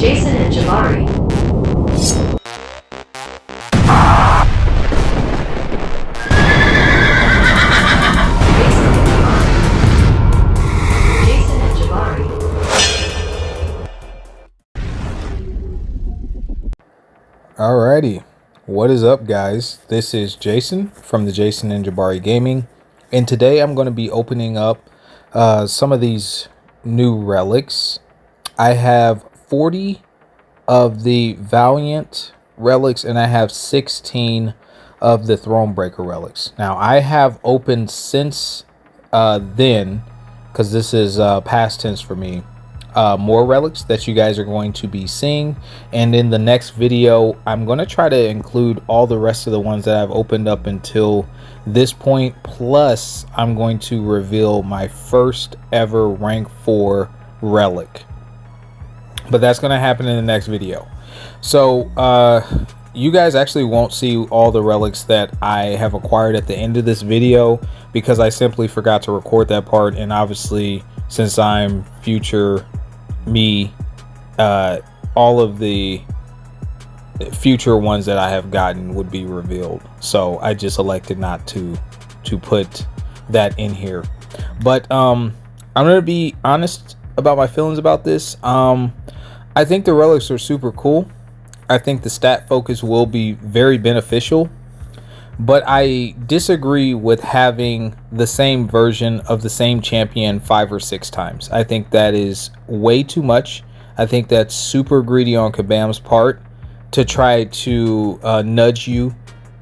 Jason&Jabari. Alrighty, what is up, guys? This is Jason from the Jason&Jabari Gaming, and today I'm going to be opening up some of these new relics. I have 40 of the Valiant relics, and I have 16 of the Thronebreaker relics. Now, I have opened since then, because this is past tense for me, more relics that you guys are going to be seeing, and in the next video I'm going to try to include all the rest of the ones that I've opened up until this point, plus I'm going to reveal my first ever rank 4 relic, but that's going to happen in the next video. So you guys actually won't see all the relics that I have acquired at the end of this video, because I simply forgot to record that part, and obviously since I'm future me, all of the future ones that I have gotten would be revealed, so I just elected not to put that in here. But I'm gonna be honest about my feelings about this. I think the relics are super cool. I think the stat focus will be very beneficial, but I disagree with having the same version of the same champion 5 or 6 times. I think that is way too much. I think that's super greedy on Kabam's part to try to nudge you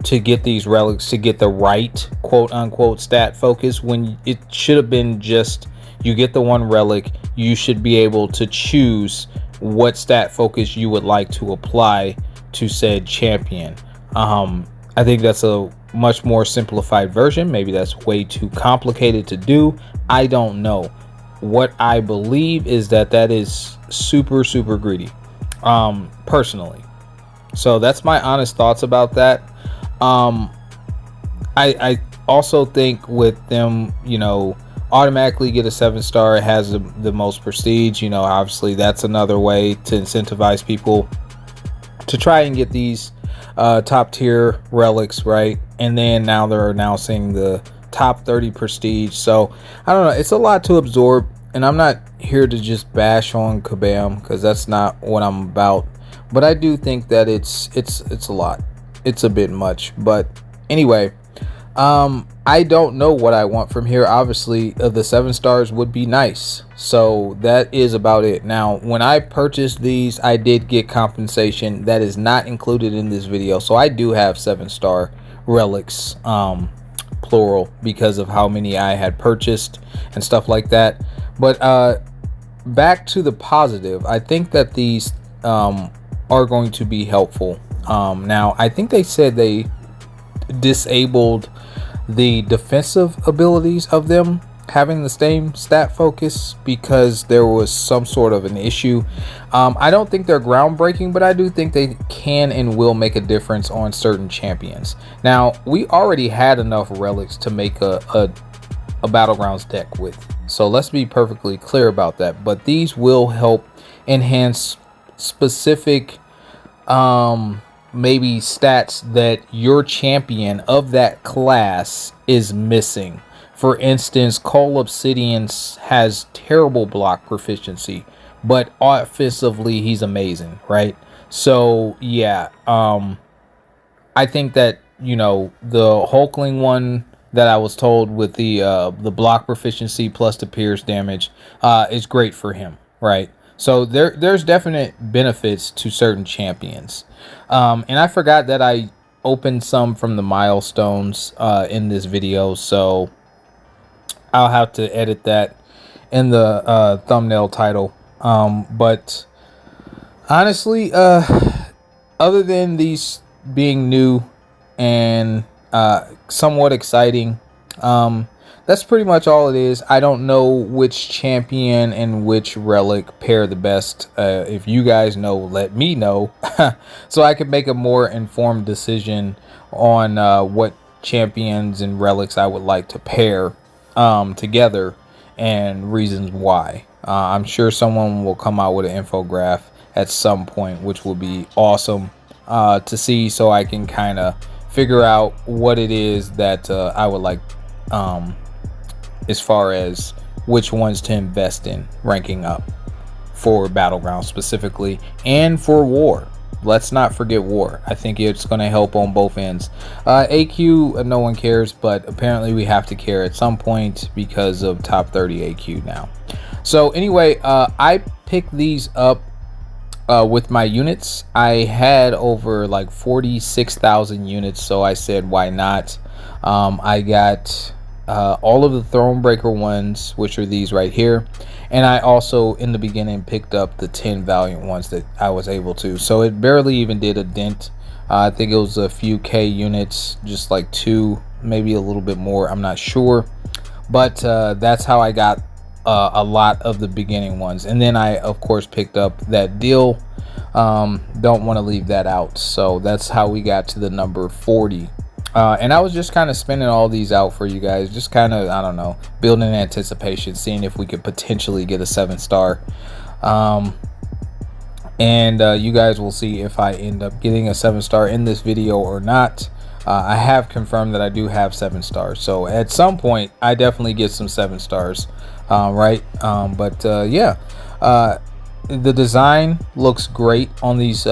to get these relics to get the right quote-unquote stat focus, when it should have been just you get the one relic, you should be able to choose what stat focus you would like to apply to said champion. I think that's a much more simplified version. Maybe that's way too complicated to do. I don't know. What I believe is that is super greedy, personally. So that's my honest thoughts about that. I also think with them, automatically get a 7-star, it has the most prestige. Obviously that's another way to incentivize people to try and get these top tier relics, right? And then now they're announcing the top 30 prestige. So I don't know, it's a lot to absorb, and I'm not here to just bash on Kabam, because that's not what I'm about. But I do think that it's a lot. It's a bit much. But anyway, I don't know what I want from here. Obviously the 7 stars would be nice, so that is about it. Now, when I purchased these, I did get compensation that is not included in this video, so I do have 7-star relics, plural, because of how many I had purchased and stuff like that. But back to the positive, I think that these are going to be helpful. Now, I think they said they disabled the defensive abilities of them having the same stat focus because there was some sort of an issue. I don't think they're groundbreaking, but I do think they can and will make a difference on certain champions. Now, we already had enough relics to make a Battlegrounds deck with, so let's be perfectly clear about that. But these will help enhance specific maybe stats that your champion of that class is missing. For instance, Cole Obsidian has terrible block proficiency, but offensively he's amazing, right? So yeah, I think that the Hulkling one that I was told with the block proficiency plus the pierce damage is great for him, right? So there's definite benefits to certain champions. And I forgot that I opened some from the milestones in this video, so I'll have to edit that in the thumbnail title. But honestly, other than these being new and somewhat exciting, that's pretty much all it is. I don't know which champion and which relic pair the best. If you guys know, let me know so I can make a more informed decision on what champions and relics I would like to pair together and reasons why. I'm sure someone will come out with an infographic at some point, which will be awesome to see, so I can kind of figure out what it is that I would like, as far as which ones to invest in ranking up for Battleground specifically, and for War. Let's not forget War. I think it's going to help on both ends. AQ, no one cares, but apparently we have to care at some point because of top 30 AQ now. So anyway, I picked these up with my units. I had over like 46,000 units, so I said, why not? I got all of the Thronebreaker ones, which are these right here, and I also in the beginning picked up the 10 Valiant ones that I was able to, so it barely even did a dent. I think it was a few K units, just like 2, maybe a little bit more, I'm not sure, but that's how I got a lot of the beginning ones. And then I of course picked up that deal, don't want to leave that out, so that's how we got to the number 40. And I was just kind of spinning all these out for you guys, just kind of, I don't know, building anticipation, seeing if we could potentially get a 7-star. And you guys will see if I end up getting a 7-star in this video or not. I have confirmed that I do have 7 stars, so at some point I definitely get some 7 stars, right? Yeah, the design looks great on these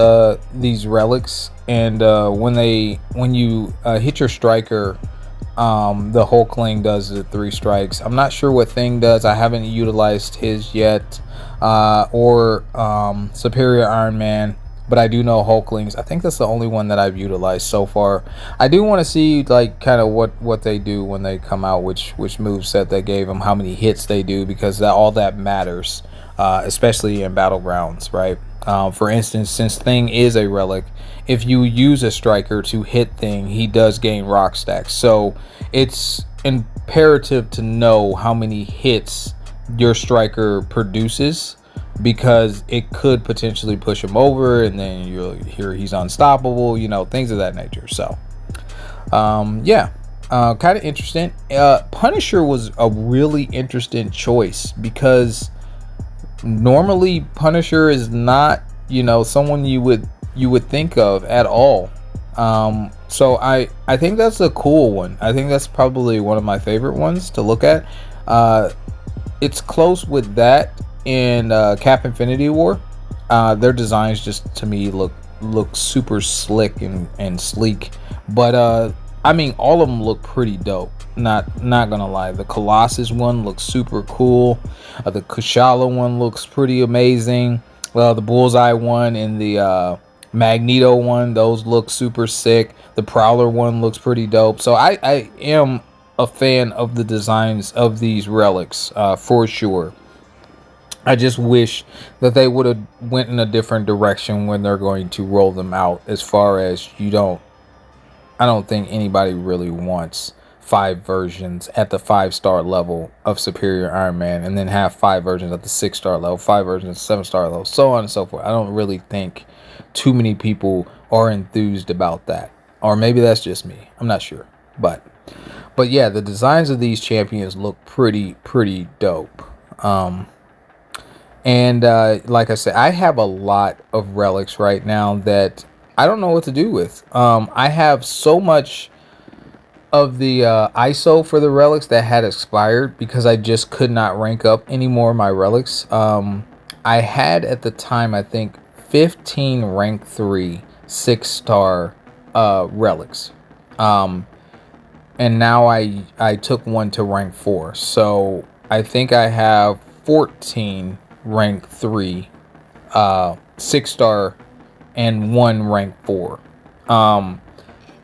relics, and when you hit your striker, the Hulkling does the 3 strikes. I'm not sure what Thing does. I haven't utilized his yet, or Superior Iron Man, but I do know Hulklings. I think that's the only one that I've utilized so far. I do want to see like kind of what they do when they come out, which moveset they gave them, how many hits they do, because all that matters, especially in Battlegrounds, right? For instance, since Thing is a relic, if you use a striker to hit Thing, he does gain rock stacks, so it's imperative to know how many hits your striker produces, because it could potentially push him over, and then you'll hear he's unstoppable, you know, things of that nature. So yeah, kind of interesting. Punisher was a really interesting choice, because normally Punisher is not, you know, someone you would think of at all. So I think that's a cool one. I think that's probably one of my favorite ones to look at. It's close with that in Cap Infinity War. Their designs just to me look super slick and sleek, but I mean, all of them look pretty dope, not gonna lie. The Colossus one looks super cool, the Kushala one looks pretty amazing, the Bullseye one and the Magneto one, those look super sick. The Prowler one looks pretty dope. So I am a fan of the designs of these relics, for sure. I just wish that they would have went in a different direction when they're going to roll them out, as far as I don't think anybody really wants 5 versions at the 5-star level of Superior Iron Man, and then have 5 versions at the 6-star level, 5 versions at the 7-star level, so on and so forth. I don't really think too many people are enthused about that, or maybe that's just me, I'm not sure. But yeah, the designs of these champions look pretty dope. And like I said, I have a lot of relics right now that I don't know what to do with. I have so much of the ISO for the relics that had expired, because I just could not rank up any more of my relics. I had at the time, I think, 15 rank 3 6-star relics, and now I took one to rank 4, so I think I have 14 rank 3 6-star and 1 rank 4, and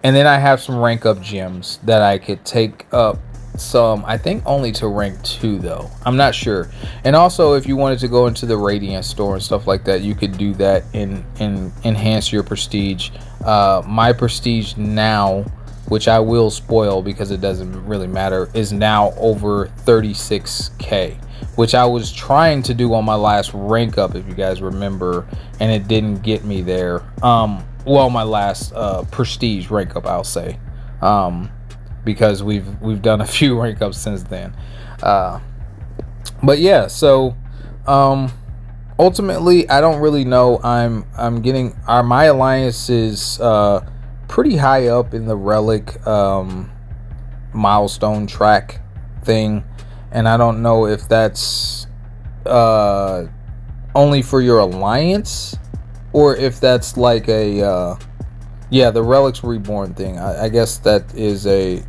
then I have some rank up gems that I could take up some, I think only to rank 2 though, I'm not sure. And also, if you wanted to go into the Radiant store and stuff like that, you could do that and enhance your prestige. My prestige now, which I will spoil because it doesn't really matter, is now over 36k, which I was trying to do on my last rank up, if you guys remember, and it didn't get me there. Well, my last prestige rank up, I'll say, because we've done a few rank ups since then. But yeah, so Ultimately, I don't really know. I'm getting my alliance is pretty high up in the relic milestone track thing, and I don't know if that's only for your alliance or if that's like a yeah, the relics reborn thing. I guess that is a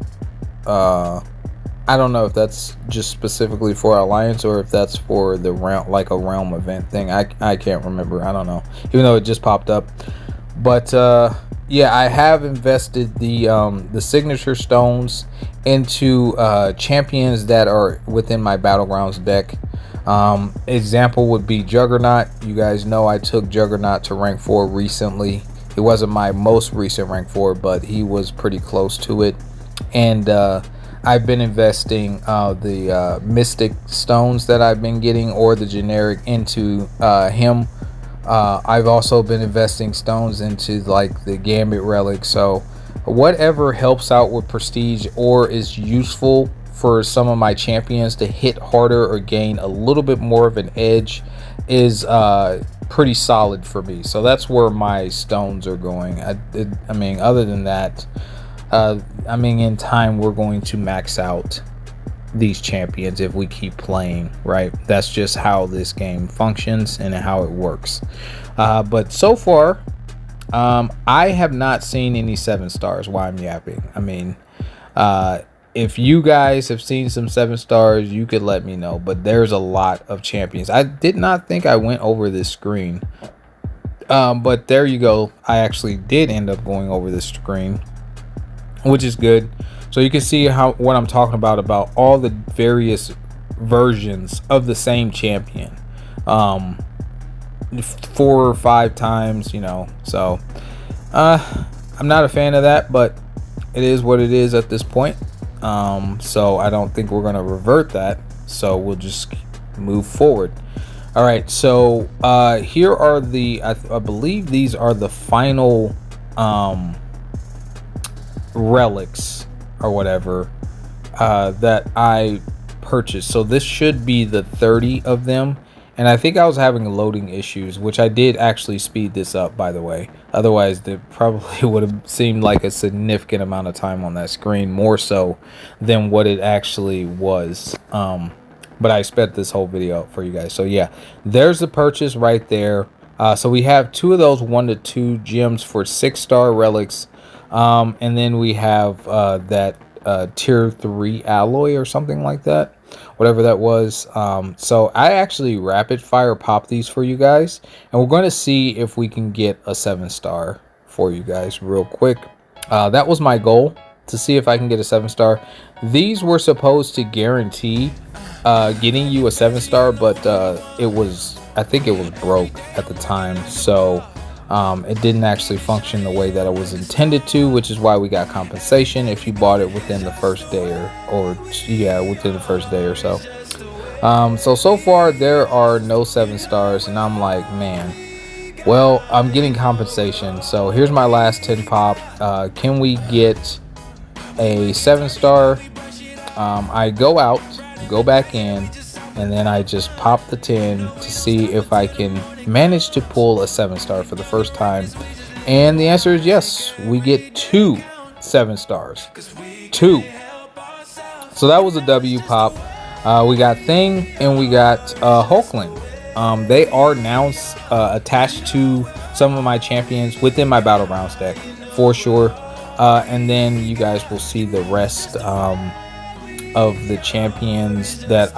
I don't know if that's just specifically for Alliance or if that's for the realm, like a realm event thing. I can't remember. I don't know, even though it just popped up. But yeah, I have invested the signature stones into champions that are within my battlegrounds deck. Example would be Juggernaut. You guys know I took Juggernaut to rank 4 recently. It wasn't my most recent rank 4, but he was pretty close to it. And I've been investing the mystic stones that I've been getting, or the generic, into him. I've also been investing stones into like the Gambit relic. So whatever helps out with prestige or is useful for some of my champions to hit harder or gain a little bit more of an edge is pretty solid for me. So that's where my stones are going. I mean, other than that, I mean, in time we're going to max out these champions if we keep playing, right? That's just how this game functions and how it works. But so far, I have not seen any 7 stars while I'm yapping. I mean, if you guys have seen some 7 stars, you could let me know. But there's a lot of champions. I did not think I went over this screen. But there you go. I actually did end up going over this screen, which is good. So you can see what I'm talking about all the various versions of the same champion, 4 or 5 times, you know. So I'm not a fan of that, but it is what it is at this point. So I don't think we're going to revert that, so we'll just move forward. All right, so here are the I believe these are the final relics or whatever that I purchased. So this should be the 30 of them, and I think I was having loading issues, which I did actually speed this up, by the way. Otherwise it probably would have seemed like a significant amount of time on that screen, more so than what it actually was. But I sped this whole video up for you guys. So yeah, there's the purchase right there. So we have 2 of those 1 to 2 gems for 6-star relics. And then we have that tier 3 alloy or something like that, whatever that was. So I actually rapid fire pop these for you guys, and we're going to see if we can get a 7-star for you guys real quick. That was my goal, to see if I can get a 7-star. These were supposed to guarantee getting you a 7-star, but I think it was broke at the time, so it didn't actually function the way that it was intended to, which is why we got compensation if you bought it within the first day within the first day or so. So far there are no 7 stars, and I'm like, man, well, I'm getting compensation. So here's my last 10 pop. Can we get a 7-star? I go back in, and then I just pop the 10 to see if I can manage to pull a 7-star for the first time. And the answer is yes. We get 2 7 stars. 2. So that was a W pop. We got Thing and we got Hulkling. They are now attached to some of my champions within my Battlegrounds deck for sure. And then you guys will see the rest of the champions that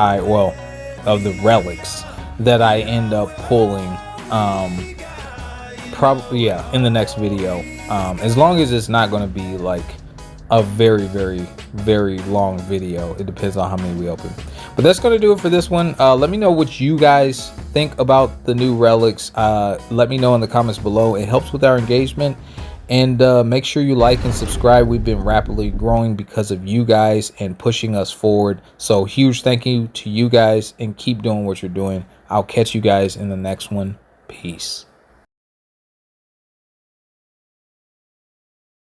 of the relics that I end up pulling probably in the next video, as long as it's not going to be like a very very long video. It depends on how many we open, but that's going to do it for this one. Let me know what you guys think about the new relics. Let me know in the comments below. It helps with our engagement. And make sure you like and subscribe. We've been rapidly growing because of you guys and pushing us forward. So huge thank you to you guys, and keep doing what you're doing. I'll catch you guys in the next one. Peace.